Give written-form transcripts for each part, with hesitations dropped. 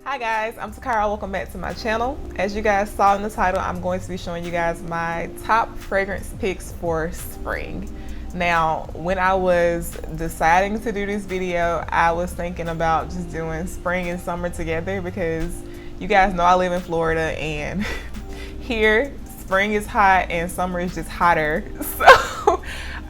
Hi guys, I'm Takira. Welcome back to my channel. As you guys saw in the title, I'm going to be showing you guys my top fragrance picks for spring. Now, when I was deciding to do this video, I was thinking about just doing spring and summer together because you guys know I live in Florida and here spring is hot and summer is just hotter. So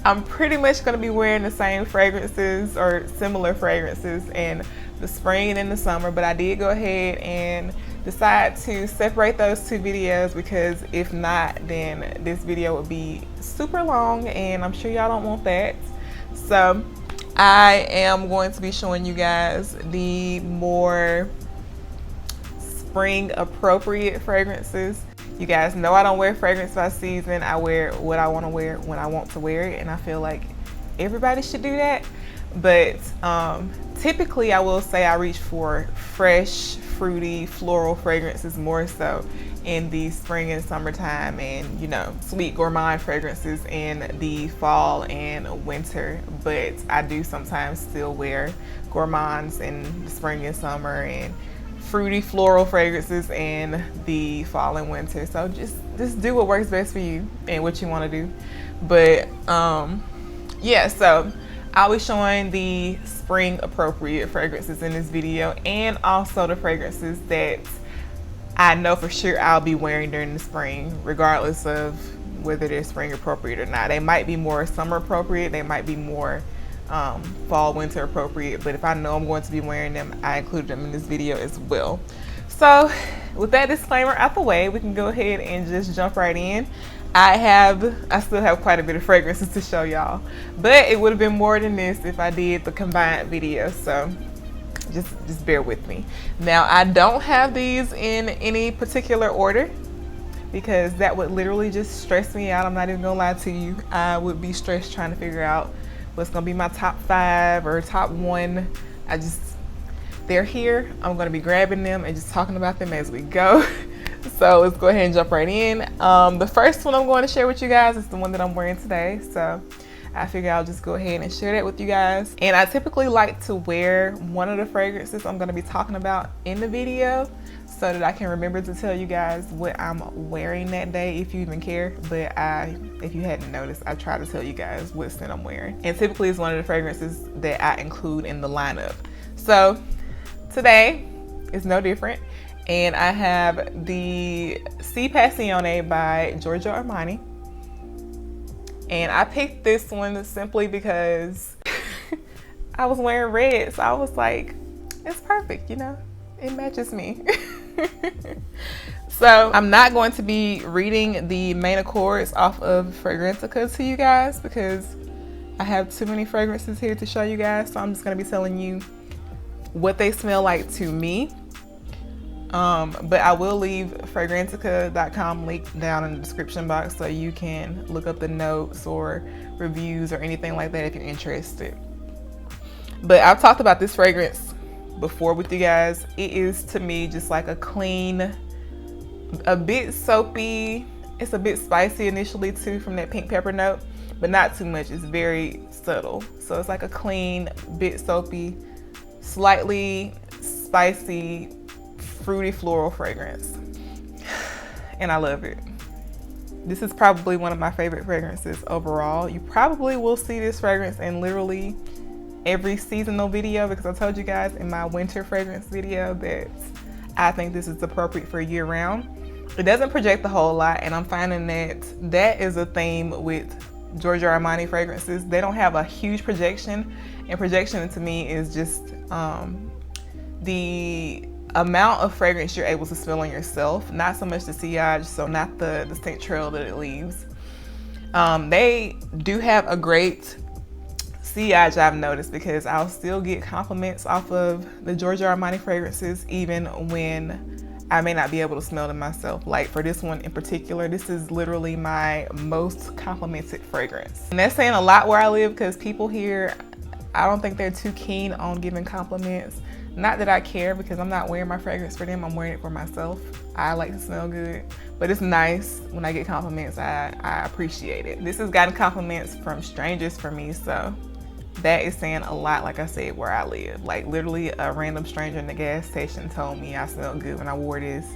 I'm pretty much going to be wearing the same fragrances or similar fragrances in the spring and in the summer, but I did go ahead and decide to separate those two videos because if not, then this video would be super long and I'm sure y'all don't want that. So I am going to be showing you guys the more spring appropriate fragrances. You guys know I don't wear fragrance by season. I wear what I want to wear when I want to wear it, and I feel like everybody should do that. But typically I will say I reach for fresh, fruity, floral fragrances more so in the spring and summertime, and you know, sweet gourmand fragrances in the fall and winter. But I do sometimes still wear gourmands in the spring and summer and fruity floral fragrances in the fall and winter. So just do what works best for you and what you want to do. But yeah, so I'll be showing the spring appropriate fragrances in this video, and also the fragrances that I know for sure I'll be wearing during the spring, regardless of whether they're spring appropriate or not. They might be more summer appropriate, they might be more fall winter appropriate, but if I know I'm going to be wearing them, I included them in this video as well. So with that disclaimer out the way, we can go ahead and just jump right in. I still have quite a bit of fragrances to show y'all, but it would have been more than this if I did the combined video, so just bear with me. Now, I don't have these in any particular order because that would literally just stress me out. I'm not even gonna lie to you. I would be stressed trying to figure out what's gonna be my top 5 or top 1. They're here. I'm gonna be grabbing them and just talking about them as we go. So let's go ahead and jump right in. The first one I'm going to share with you guys is the one that I'm wearing today. So I figure I'll just go ahead and share that with you guys. And I typically like to wear one of the fragrances I'm going to be talking about in the video so that I can remember to tell you guys what I'm wearing that day, if you even care. But if you hadn't noticed, I try to tell you guys what scent I'm wearing. And typically it's one of the fragrances that I include in the lineup. So today is no different. And I have the Si Passione by Giorgio Armani. And I picked this one simply because I was wearing red. So I was like, it's perfect, you know, it matches me. So I'm not going to be reading the main accords off of Fragrantica to you guys because I have too many fragrances here to show you guys. So I'm just gonna be telling you what they smell like to me. But I will leave Fragrantica.com link down in the description box so you can look up the notes or reviews or anything like that if you're interested. But I've talked about this fragrance before with you guys. It is to me just like a clean, a bit soapy. It's a bit spicy initially too from that pink pepper note, but not too much. It's very subtle. So it's like a clean, bit soapy, slightly spicy, fruity floral fragrance, and I love it. This is probably one of my favorite fragrances overall. You probably will see this fragrance in literally every seasonal video because I told you guys in my winter fragrance video that I think this is appropriate for year round. It doesn't project a whole lot, and I'm finding that is a theme with Giorgio Armani fragrances. They don't have a huge projection, and projection to me is just the amount of fragrance you're able to smell on yourself, not so much the sillage, so not the scent trail that it leaves. They do have a great sillage, I've noticed, because I'll still get compliments off of the Giorgio Armani fragrances even when I may not be able to smell them myself. Like for this one in particular, this is literally my most complimented fragrance. And that's saying a lot where I live because people here, I don't think they're too keen on giving compliments. Not that I care because I'm not wearing my fragrance for them, I'm wearing it for myself. I like to smell good, but it's nice when I get compliments. I appreciate it. This has gotten compliments from strangers for me, so that is saying a lot, like I said, where I live. Like literally a random stranger in the gas station told me I smelled good when I wore this.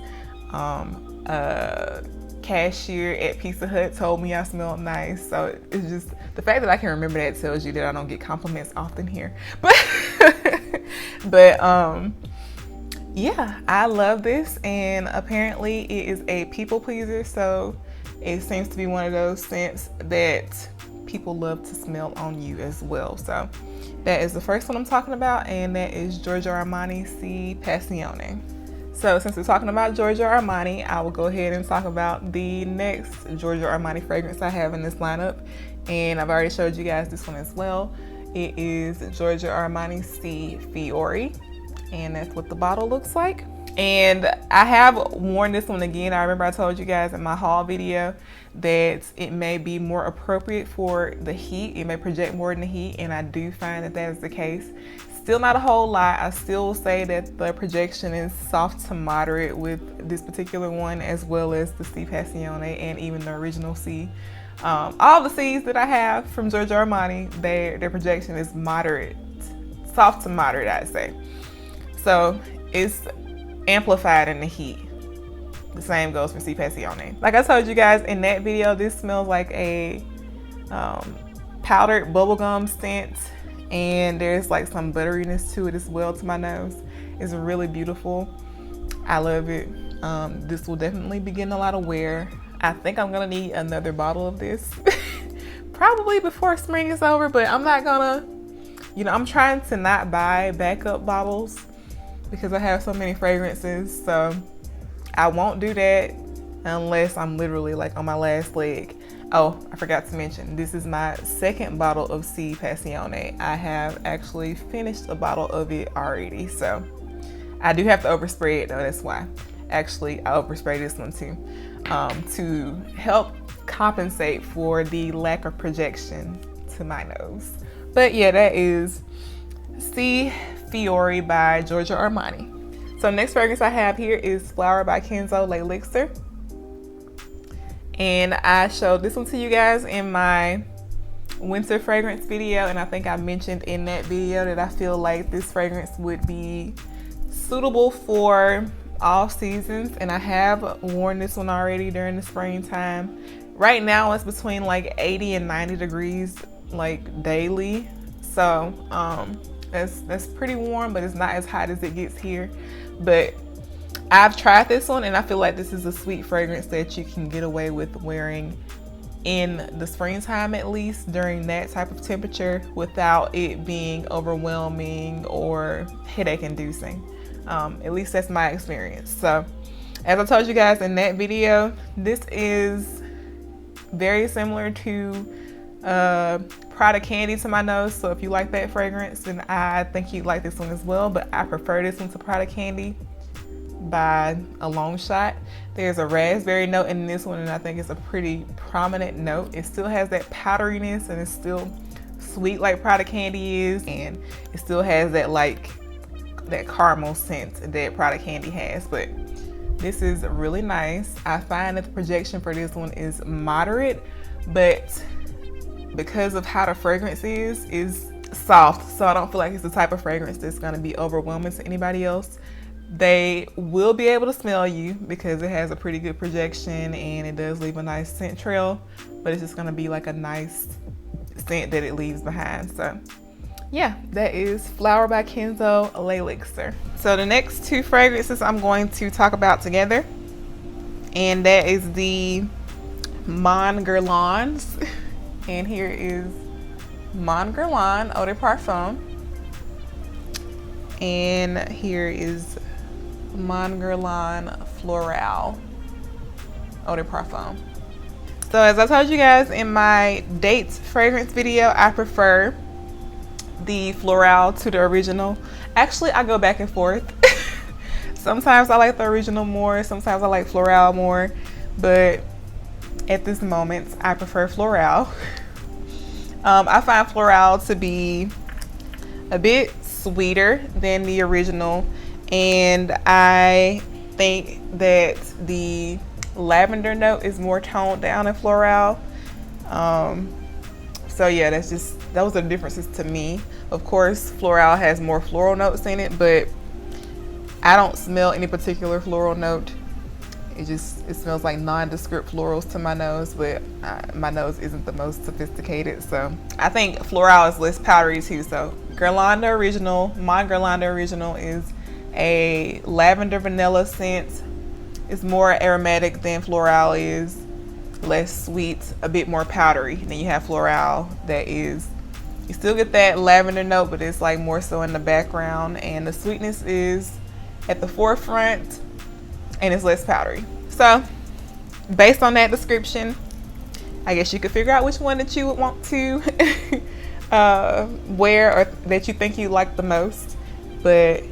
A cashier at Pizza Hut told me I smelled nice. So it's just the fact that I can remember that tells you that I don't get compliments often here. But yeah, I love this, and apparently it is a people pleaser, so it seems to be one of those scents that people love to smell on you as well. So that is the first one I'm talking about, and that is Giorgio Armani Si Passione. So since we're talking about Giorgio Armani, I will go ahead and talk about the next Giorgio Armani fragrance I have in this lineup, and I've already showed you guys this one as well. It is Giorgio Armani Si Fiore, and that's what the bottle looks like. And I have worn this one again. I remember I told you guys in my haul video that it may be more appropriate for the heat. It may project more in the heat, and I do find that that is the case. Still not a whole lot. I still will say that the projection is soft to moderate with this particular one, as well as the Si Passione and even the original Si. All the C's that I have from Giorgio Armani, their projection is moderate, soft to moderate, I'd say. So it's amplified in the heat. The same goes for Si Passione. Like I told you guys in that video, this smells like a powdered bubblegum scent, and there's like some butteriness to it as well to my nose. It's really beautiful. I love it. This will definitely be getting a lot of wear. I think I'm gonna need another bottle of this probably before spring is over, but I'm not gonna, I'm trying to not buy backup bottles because I have so many fragrances. So I won't do that unless I'm literally like on my last leg. Oh, I forgot to mention, this is my second bottle of Si Passione. I have actually finished a bottle of it already, so I do have to overspray it though, that's why. Actually, I overspray this one too, to help compensate for the lack of projection to my nose. But yeah, that is Si Fiore by Giorgio Armani. So next fragrance I have here is Flower by Kenzo Elixir. And I showed this one to you guys in my winter fragrance video, and I think I mentioned in that video that I feel like this fragrance would be suitable for all seasons, and I have worn this one already during the springtime. Right now it's between like 80 and 90 degrees like daily, so that's pretty warm, but it's not as hot as it gets here. But I've tried this one, and I feel like this is a sweet fragrance that you can get away with wearing in the springtime, at least during that type of temperature, without it being overwhelming or headache inducing. At least that's my experience. So as I told you guys in that video, this is very similar to Prada Candy to my nose. So if you like that fragrance, then I think you'd like this one as well, but I prefer this one to Prada Candy by a long shot. There's a raspberry note in this one, and I think it's a pretty prominent note. It still has that powderiness, and it's still sweet like Prada Candy is, and it still has that that caramel scent that Prada Candy has. But this is really nice. I find that the projection for this one is moderate, but because of how the fragrance is soft, so I don't feel like it's the type of fragrance that's going to be overwhelming to anybody else. They will be able to smell you because it has a pretty good projection, and it does leave a nice scent trail, but it's just going to be like a nice scent that it leaves behind. So yeah, that is Flower by Kenzo Elixir. So the next two fragrances I'm going to talk about together, and that is the Mon Guerlains. And here is Mon Guerlain Eau de Parfum, and here is Mon Guerlain Floral Eau de Parfum. So as I told you guys in my dates fragrance video, I prefer the Floral to the original. Actually, I go back and forth. Sometimes I like the original more, sometimes I like Floral more, but at this moment I prefer Floral. I find Floral to be a bit sweeter than the original, and I think that the lavender note is more toned down in Floral. So yeah, those are the differences to me. Of course, Floral has more floral notes in it, but I don't smell any particular floral note. It smells like nondescript florals to my nose, but my nose isn't the most sophisticated. So I think Floral is less powdery too. So Guerlain Original, my Guerlain Original is a lavender vanilla scent. It's more aromatic than Floral is, less sweet, a bit more powdery. And then you have Floral that is, you still get that lavender note, but it's like more so in the background, and the sweetness is at the forefront and it's less powdery. So based on that description, I guess you could figure out which one that you would want to wear, or that you think you like the most. But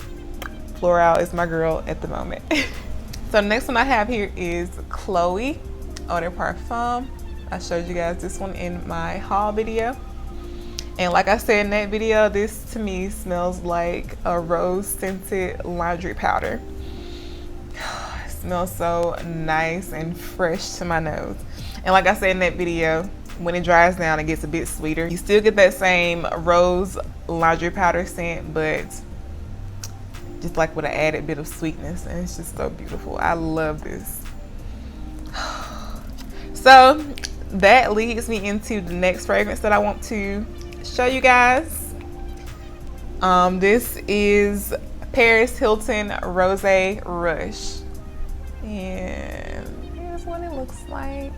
Floral is my girl at the moment. So the next one I have here is Chloe Eau de Parfum. I showed you guys this one in my haul video. And like I said in that video, this to me smells like a rose scented laundry powder. It smells so nice and fresh to my nose. And like I said in that video, when it dries down, it gets a bit sweeter. You still get that same rose laundry powder scent, but just like with an added bit of sweetness, and it's just so beautiful. I love this. So that leads me into the next fragrance that I want to show you guys. This is Paris Hilton Rose Rush, and here's what it looks like.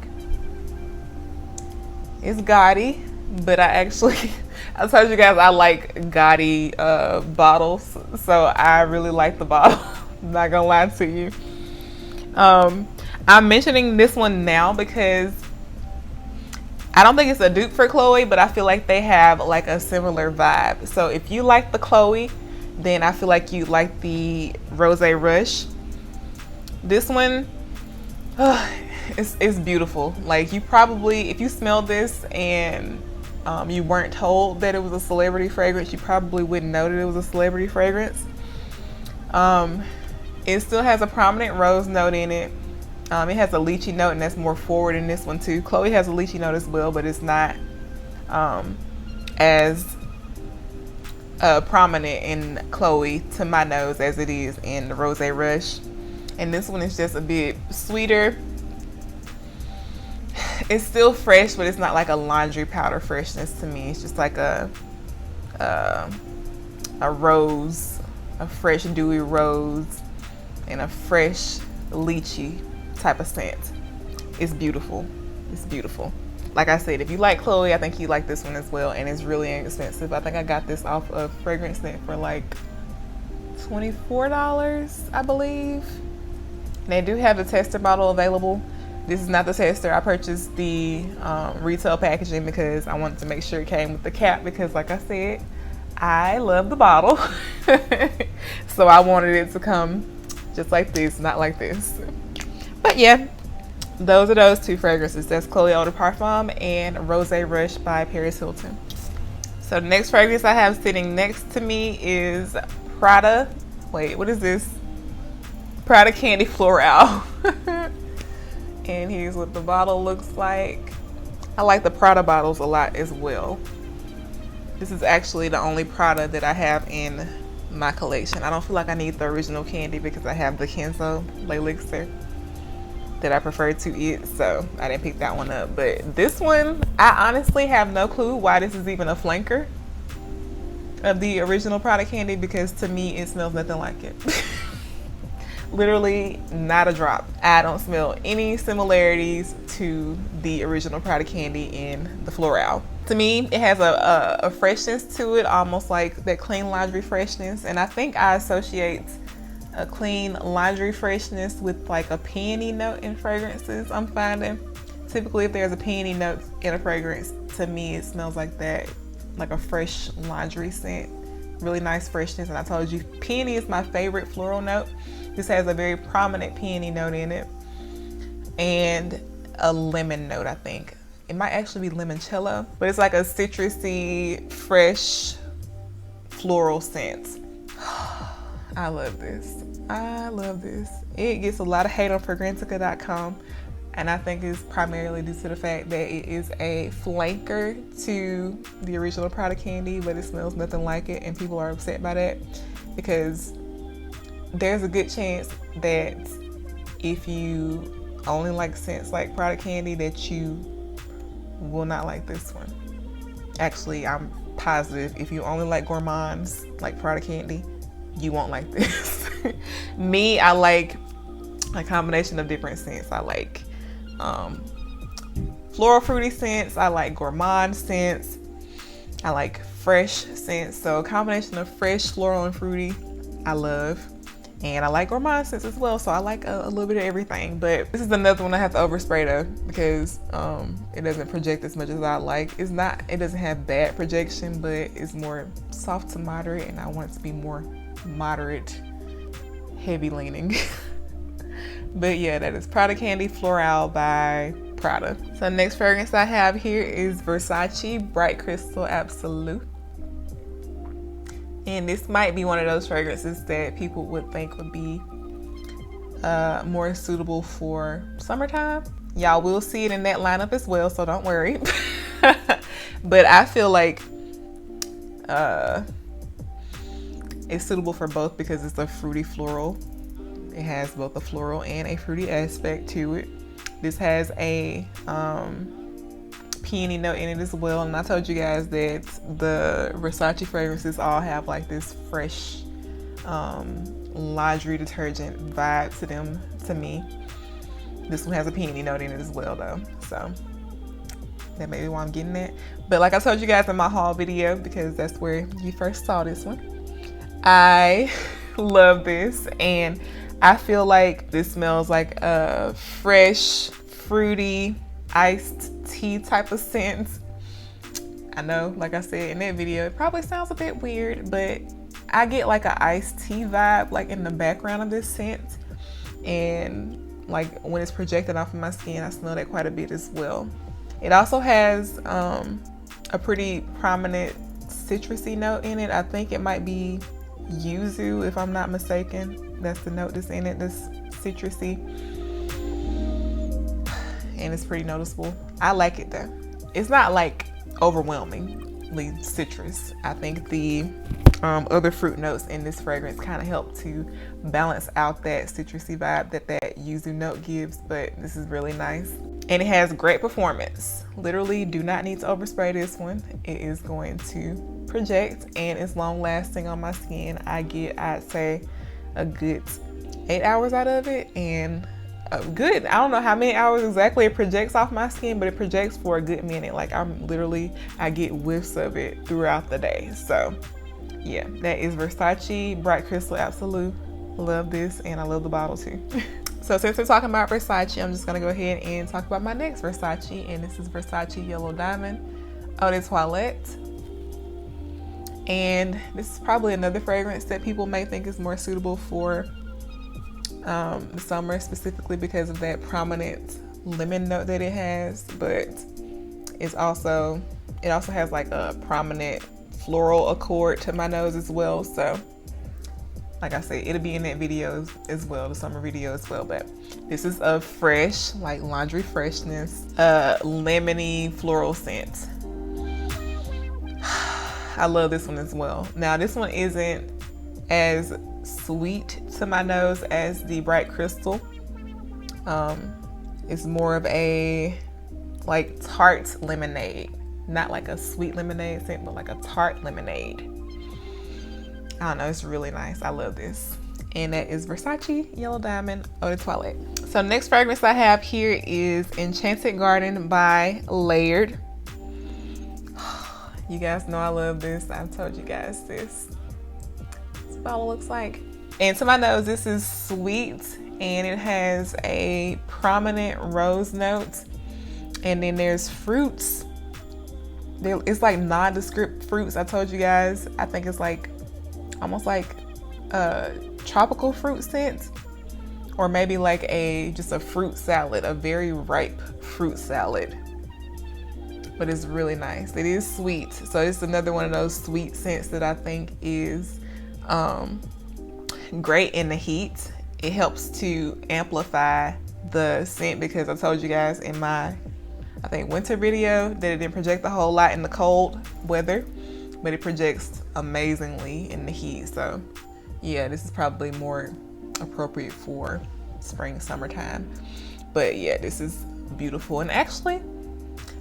It's gaudy, but I told you guys I like gaudy bottles, so I really like the bottle. I'm not gonna lie to you. I'm mentioning this one now because I don't think it's a dupe for Chloe, but I feel like they have like a similar vibe. So if you like the Chloe, then I feel like you like the Rose Rush. This one, it's beautiful. Like, you probably, if you smell this and you weren't told that it was a celebrity fragrance, you probably wouldn't know that it was a celebrity fragrance. It still has a prominent rose note in it. It has a lychee note, and that's more forward in this one too. Chloe has a lychee note as well, but it's not as prominent in Chloe to my nose as it is in the Rose Rush. And this one is just a bit sweeter. It's still fresh, but it's not like a laundry powder freshness to me. It's just like a rose, a fresh dewy rose, and a fresh lychee type of scent. It's beautiful. It's beautiful. Like I said, if you like Chloe, I think you like this one as well, and it's really inexpensive. I think I got this off of Fragrance Net for like $24, I believe. They do have the tester bottle available. This is not the tester. I purchased the retail packaging because I wanted to make sure it came with the cap, because like I said, I love the bottle. So I wanted it to come just like this, not like this. But yeah, those are those two fragrances. That's Chloe Eau de Parfum and Rose Rush by Paris Hilton. So the next fragrance I have sitting next to me is Prada. Wait, what is this? Prada Candy Floral. And here's what the bottle looks like. I like the Prada bottles a lot as well. This is actually the only Prada that I have in my collection. I don't feel like I need the original candy because I have the Kenzo Elixir that I prefer to eat, so I didn't pick that one up. But this one, I honestly have no clue why this is even a flanker of the original Prada candy, because to me it smells nothing like it. Literally not a drop. I don't smell any similarities to the original Prada candy in the Floral. To me, it has a freshness to it, almost like that clean laundry freshness. And I think I associate a clean laundry freshness with like a peony note in fragrances, I'm finding. Typically, if there's a peony note in a fragrance, to me it smells like that, like a fresh laundry scent. Really nice freshness. And I told you, peony is my favorite floral note. This has a very prominent peony note in it, and a lemon note, I think. It might actually be limoncello, but it's like a citrusy, fresh, floral scent. I love this. I love this. It gets a lot of hate on Fragrantica.com, And I think it's primarily due to the fact that it is a flanker to the original Prada candy, but it smells nothing like it, and people are upset by that because there's a good chance that if you only like scents like Prada candy, that you will not like this one. Actually, I'm positive if you only like gourmands like Prada candy, you won't like this. Me, I like a combination of different scents. I like floral fruity scents, I like gourmand scents, I like fresh scents. So a combination of fresh, floral, and fruity I love. And I like gourmand scents as well, so I like a little bit of everything. But this is another one I have to overspray though, because it doesn't project as much as I like. It doesn't have bad projection, but it's more soft to moderate, and I want it to be more moderate, heavy leaning. But yeah, that is Prada Candy Floral by Prada. So next fragrance I have here is Versace Bright Crystal Absolute. And this might be one of those fragrances that people would think would be more suitable for summertime. Y'all will see it in that lineup as well, so don't worry. But I feel like it's suitable for both because it's a fruity floral. It has both a floral and a fruity aspect to it. This has a peony note in it as well, and I told you guys that the Versace fragrances all have like this fresh laundry detergent vibe to them. To me, this one has a peony note in it as well though, so that may be why I'm getting that. But like I told you guys in my haul video, because that's where you first saw this one, I love this, and I feel like this smells like a fresh, fruity, iced tea type of scent. I know, like I said in that video, it probably sounds a bit weird, but I get like an iced tea vibe like in the background of this scent, and like when it's projected off of my skin, I smell that quite a bit as well. It also has a pretty prominent citrusy note in it. I think it might be yuzu if I'm not mistaken. That's the note that's in it, this citrusy. And it's pretty noticeable. I like it though. It's not like overwhelmingly citrus. I think the other fruit notes in this fragrance kind of help to balance out that citrusy vibe that yuzu note gives, but this is really nice. And it has great performance. Literally do not need to overspray this one. It is going to project, and it's long lasting on my skin. I get, I'd say, a good 8 hours out of it, and a good, I don't know how many hours exactly it projects off my skin, but it projects for a good minute. Like I get whiffs of it throughout the day. So yeah, that is Versace Bright Crystal Absolute. Love this, and I love the bottle too. So since we're talking about Versace, I'm just gonna go ahead and talk about my next Versace, and this is Versace Yellow Diamond Eau de Toilette. And this is probably another fragrance that people may think is more suitable for the summer, specifically because of that prominent lemon note that it has, but it also has like a prominent floral accord to my nose as well. So like I said, it'll be in that video as well, the summer video as well. But this is a fresh, like laundry freshness, lemony floral scent. I love this one as well. Now this one isn't as sweet to my nose as the Bright Crystal. It's more of a like tart lemonade, not like a sweet lemonade scent, but like a tart lemonade. I don't know, it's really nice. I love this. And that is Versace Yellow Diamond Eau de Toilette. So next fragrance I have here is Enchanted Garden by Laird. You guys know I love this. I've told you guys this bottle looks like. And to my nose, this is sweet, and it has a prominent rose note, and then there's fruits. It's like nondescript fruits. I told you guys, I think it's like almost like a tropical fruit scent, or maybe like just a fruit salad, a very ripe fruit salad. But it's really nice. It is sweet, so it's another one of those sweet scents that I think is great in the heat. It helps to amplify the scent because I told you guys in my, I think, winter video that it didn't project a whole lot in the cold weather, but it projects amazingly in the heat. So yeah, this is probably more appropriate for spring, summertime. But yeah, this is beautiful. And actually,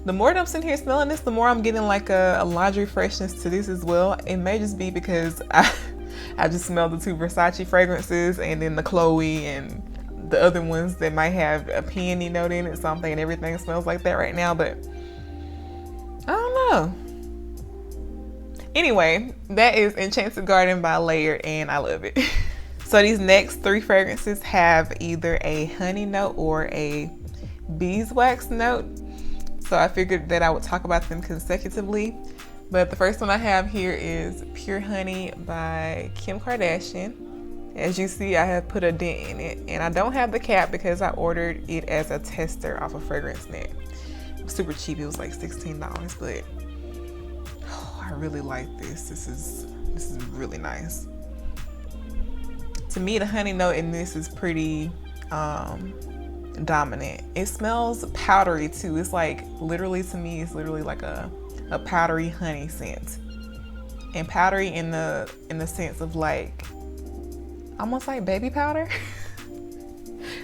the more that I'm sitting here smelling this, the more I'm getting like a laundry freshness to this as well. It may just be because I just smelled the 2 Versace fragrances and then the Chloe and the other ones that might have a peony note in it. So I'm thinking everything smells like that right now, but I don't know. Anyway, that is Enchanted Garden by Laird, and I love it. So these next 3 fragrances have either a honey note or a beeswax note. So I figured that I would talk about them consecutively. But the first one I have here is Pure Honey by Kim Kardashian. As you see, I have put a dent in it, and I don't have the cap because I ordered it as a tester off of Fragrance Net. It was super cheap, it was like $16, but I really like this. This is really nice. To me, the honey note in this is pretty dominant. It smells powdery too. It's like literally, to me, it's literally like a powdery honey scent. And powdery in the sense of like almost like baby powder.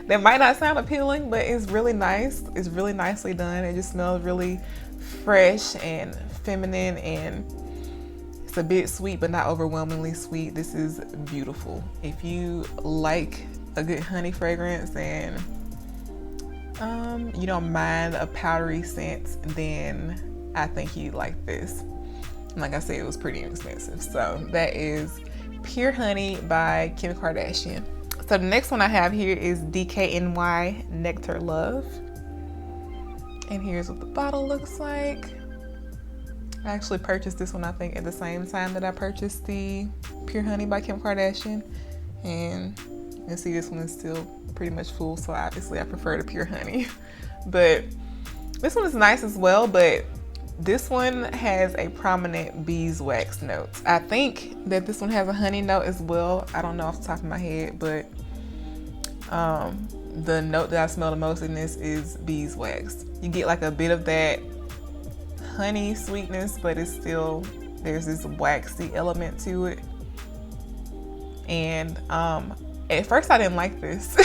That might not sound appealing, but it's really nice. It's really nicely done. It just smells really fresh and feminine, and it's a bit sweet but not overwhelmingly sweet. This is beautiful. If you like a good honey fragrance and you don't mind a powdery scent, then I think you'd like this. And like I said, it was pretty inexpensive. So that is Pure Honey by Kim Kardashian. So the next one I have here is DKNY Nectar Love. And here's what the bottle looks like. I actually purchased this one, I think, at the same time that I purchased the Pure Honey by Kim Kardashian. And you can see this one is still pretty much full, so obviously I prefer the Pure Honey. But this one is nice as well, but this one has a prominent beeswax note. I think that this one has a honey note as well. I don't know off the top of my head, but the note that I smell the most in this is beeswax. You get like a bit of that honey sweetness, but it's still, there's this waxy element to it. And at first I didn't like this,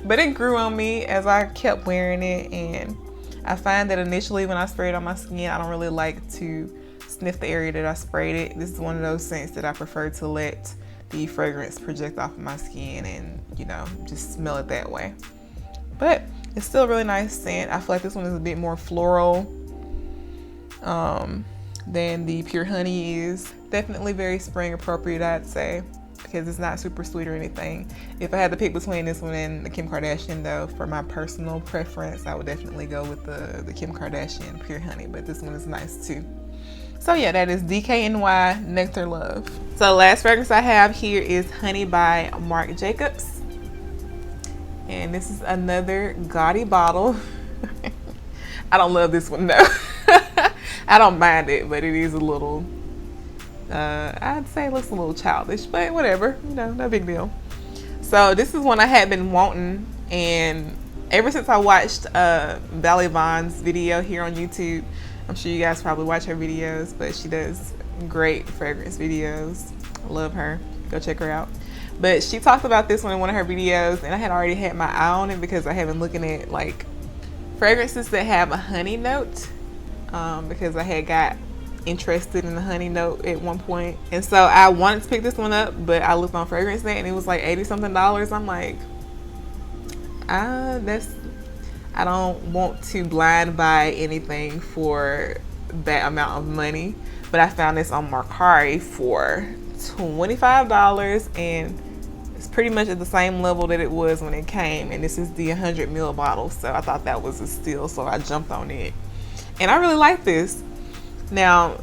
but it grew on me as I kept wearing it. And I find that initially when I spray it on my skin, I don't really like to sniff the area that I sprayed it. This is one of those scents that I prefer to let the fragrance project off of my skin and, you know, just smell it that way. But it's still a really nice scent. I feel like this one is a bit more floral than the Pure Honey is. Definitely very spring appropriate, I'd say, because it's not super sweet or anything. If I had to pick between this one and the Kim Kardashian though, for my personal preference, I would definitely go with the Kim Kardashian Pure Honey, but this one is nice too. So yeah, that is DKNY Nectar Love. So the last fragrance I have here is Honey by Marc Jacobs. And this is another gaudy bottle. I don't love this one though. I don't mind it, but it is a little, I'd say it looks a little childish, but whatever, you know, no big deal. So this is one I had been wanting, and ever since I watched Valley Vaughn's video here on YouTube, I'm sure you guys probably watch her videos, but she does great fragrance videos. I love her. Go check her out. But she talked about this one in one of her videos, and I had already had my eye on it because I have been looking at like fragrances that have a honey note, because I had got interested in the honey note at one point. And so I wanted to pick this one up, but I looked on Fragrance Net and it was like $80-something. I'm like, I don't want to blind buy anything for that amount of money. But I found this on Mercari for $25, and it's pretty much at the same level that it was when it came. And this is the 100 ml bottle, so I thought that was a steal, so I jumped on it. And I really like this. Now,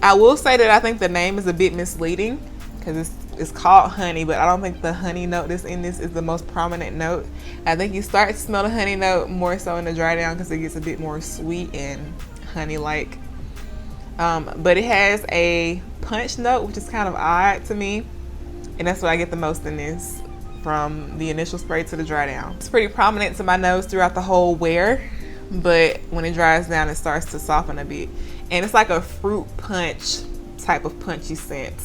I will say that I think the name is a bit misleading because it's called honey, but I don't think the honey note that's in this is the most prominent note. I think you start to smell the honey note more so in the dry down because it gets a bit more sweet and honey-like. But it has a punch note, which is kind of odd to me, and that's what I get the most in this from the initial spray to the dry down. It's pretty prominent to my nose throughout the whole wear, but when it dries down, it starts to soften a bit. And it's like a fruit punch type of punchy scent.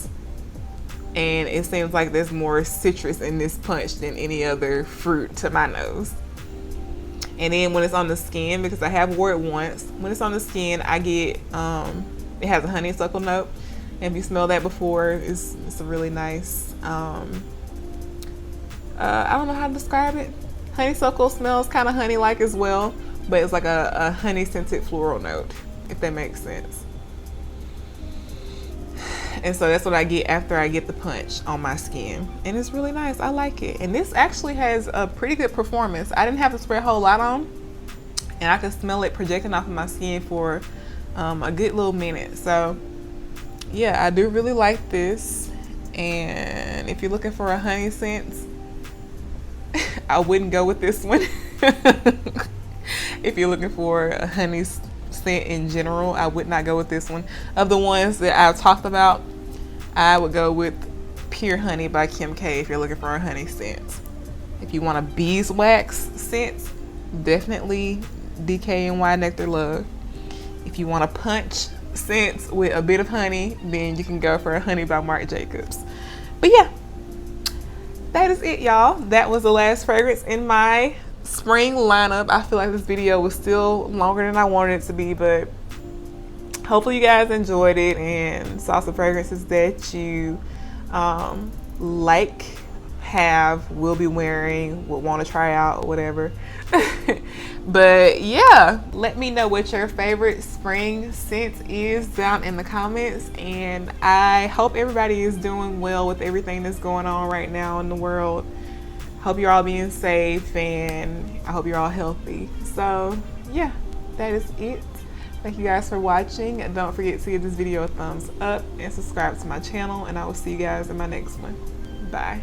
And it seems like there's more citrus in this punch than any other fruit to my nose. And then when it's on the skin, because I have wore it once, when it's on the skin, I get, it has a honeysuckle note. And if you smell that before, it's a really nice, I don't know how to describe it. Honeysuckle smells kind of honey-like as well, but it's like a honey-scented floral note, if that makes sense. And so that's what I get after I get the punch on my skin. And it's really nice. I like it. And this actually has a pretty good performance. I didn't have to spray a whole lot on, and I could smell it projecting off of my skin for a good little minute. So yeah, I do really like this. And if you're looking for a honey scent, I wouldn't go with this one. If you're looking for a honey scent in general, I would not go with this one. Of the ones that I've talked about, I would go with Pure Honey by Kim K if you're looking for a honey scent. If you want a beeswax scent, definitely DKNY Nectar Love. If you want a punch scent with a bit of honey, then you can go for a Honey by Marc Jacobs. But yeah, that is it, y'all. That was the last fragrance in my spring lineup. I feel like this video was still longer than I wanted it to be, but hopefully you guys enjoyed it and saw some fragrances that you like, have, will be wearing, will want to try out, or whatever. But yeah, let me know what your favorite spring scent is down in the comments, and I hope everybody is doing well with everything that's going on right now in the world. Hope you're all being safe, and I hope you're all healthy. So yeah, that is it. Thank you guys for watching. Don't forget to give this video a thumbs up and subscribe to my channel, and I will see you guys in my next one. Bye.